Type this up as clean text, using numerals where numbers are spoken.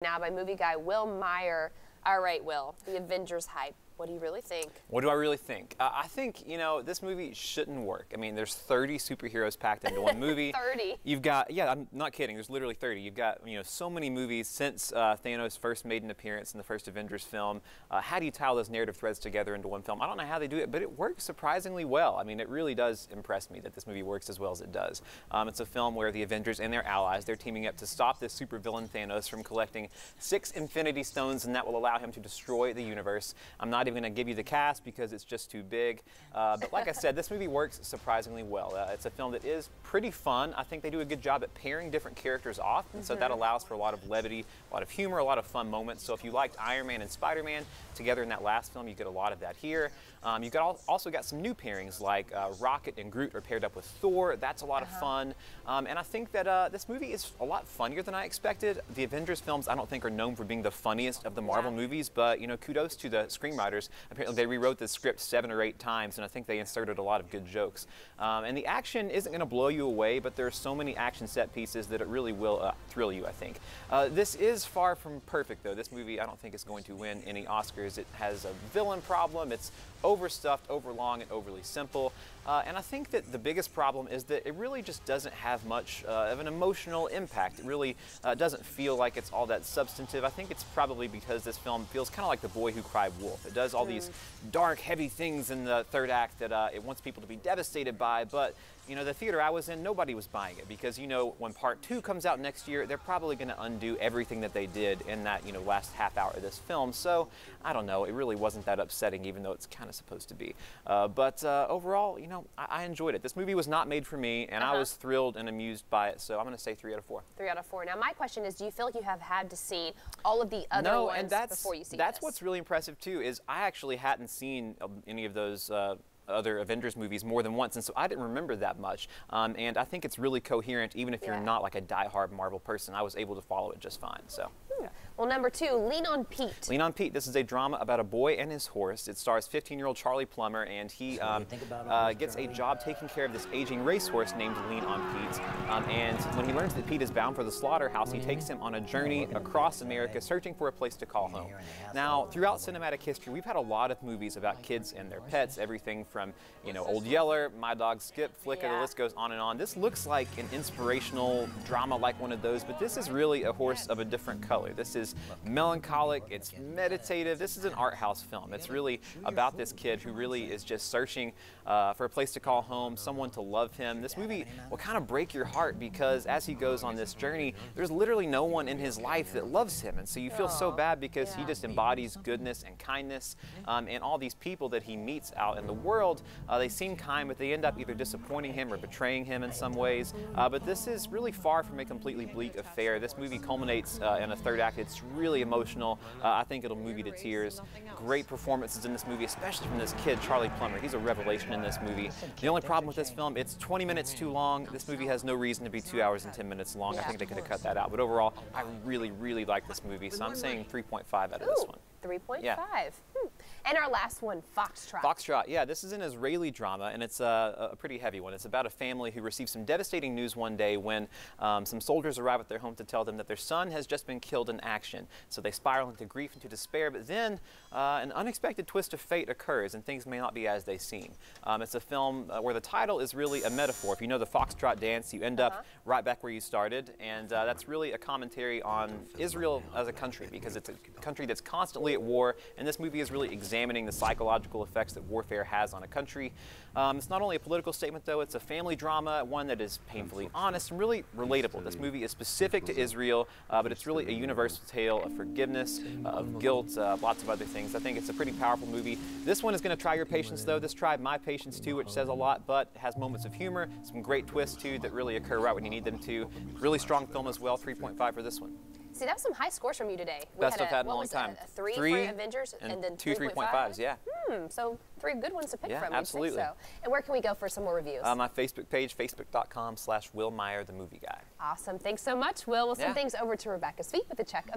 Now by movie guy Will Meyer. All right, Will, the Avengers hype. What do you really think? What do I really think? I think, you know, this movie shouldn't work. I mean, there's 30 superheroes packed into one movie. 30? You've got, yeah, I'm not kidding, there's literally 30. You've got, you know, so many movies since Thanos first made an appearance in the first Avengers film. How do you tie those narrative threads together into one film? I don't know how they do it, but it works surprisingly well. I mean, it really does impress me that this movie works as well as it does. It's a film where the Avengers and their allies, they're teaming up to stop this supervillain Thanos from collecting 6 Infinity Stones, and that will allow him to destroy the universe. I'm not even going to give you the cast because it's just too big. But like I said, this movie works surprisingly well. It's a film that is pretty fun. I think they do a good job at pairing different characters off, and so that allows for a lot of levity, a lot of humor, a lot of fun moments. So if you liked Iron Man and Spider-Man together in that last film, you get a lot of that here. You've also got some new pairings like Rocket and Groot are paired up with Thor. That's a lot of fun. And I think that this movie is a lot funnier than I expected. The Avengers films, I don't think, are known for being the funniest of the Marvel movies, but, you know, kudos to the screenwriters. Apparently they rewrote the script 7 or 8 times, and I think they inserted a lot of good jokes. And the action isn't going to blow you away, but there are so many action set pieces that it really will thrill you, I think. This is far from perfect, though. This movie, I don't think, is going to win any Oscars. It has a villain problem. It's overstuffed, overlong, and overly simple. And I think that the biggest problem is that it really just doesn't have much of an emotional impact. It really doesn't feel like it's all that substantive. I think it's probably because this film feels kind of like The Boy Who Cried Wolf. It does all these dark, heavy things in the third act that it wants people to be devastated by, but you know, the theater I was in, nobody was buying it because, you know, when part 2 comes out next year, they're probably going to undo everything that they did in that, you know, last half hour of this film. So, I don't know, it really wasn't that upsetting, even though it's kind of supposed to be. But overall, you know, I enjoyed it. This movie was not made for me, and I was thrilled and amused by it, so I'm going to say 3 out of 4. 3 out of 4. Now, my question is, do you feel like you have had to see all of the other ones before you see this? That's what's really impressive, too, is I actually hadn't seen any of those other Avengers movies more than once, and so I didn't remember that much. And I think it's really coherent, even if you're not like a die-hard Marvel person. I was able to follow it just fine. So. Well, number 2, Lean on Pete. Lean on Pete. This is a drama about a boy and his horse. It stars 15-year-old Charlie Plummer, and he gets a job taking care of this aging racehorse named Lean on Pete. And when he learns that Pete is bound for the slaughterhouse, he takes him on a journey across America, searching for a place to call home. Now, throughout cinematic history, we've had a lot of movies about kids and their pets, everything from, you know, Old Yeller, My Dog Skip, Flicka, the list goes on and on. This looks like an inspirational drama like one of those, but this is really a horse of a different color. This is melancholic, it's meditative. This is an art house film. It's really about this kid who really is just searching for a place to call home, someone to love him. This movie will kind of break your heart because as he goes on this journey, there's literally no one in his life that loves him, and so you feel so bad because he just embodies goodness and kindness, and all these people that he meets out in the world, they seem kind, but they end up either disappointing him or betraying him in some ways. But this is really far from a completely bleak affair. This movie culminates in a third act. It's really emotional. I think it'll move you to tears. Great performances in this movie, especially from this kid, Charlie Plummer. He's a revelation in this movie. The only problem with this film, it's 20 minutes too long. This movie has no reason to be 2 hours and 10 minutes long. I think they could have cut that out. But overall, I really, really like this movie, so I'm saying 3.5 out of this one. 3.5. Yeah. And our last one, Foxtrot. Foxtrot, yeah, this is an Israeli drama, and it's a pretty heavy one. It's about a family who receives some devastating news one day when some soldiers arrive at their home to tell them that their son has just been killed in action. So they spiral into grief, into despair, but then an unexpected twist of fate occurs, and things may not be as they seem. It's a film where the title is really a metaphor. If you know the Foxtrot dance, you end up right back where you started, and that's really a commentary on Israel as a country, because it's a country that's constantly at war, and this movie is really examining the psychological effects that warfare has on a country. It's not only a political statement, though, it's a family drama, one that is painfully honest and really relatable. This movie is specific to Israel, but it's really a universal tale of forgiveness, of guilt, lots of other things. I think it's a pretty powerful movie. This one is going to try your patience, though. This tried my patience, too, which says a lot, but has moments of humor, some great twists, too, that really occur right when you need them to. Really strong film as well, 3.5 for this one. See, that was some high scores from you today. Best I've had in a long time. A 3 for Avengers and then 2 3.5s, yeah. So 3 good ones to pick from. Absolutely. So. And where can we go for some more reviews? My Facebook page, facebook.com/Will Meyer, the movie guy. Awesome. Thanks so much, Will. We'll send things over to Rebecca's feet with a check of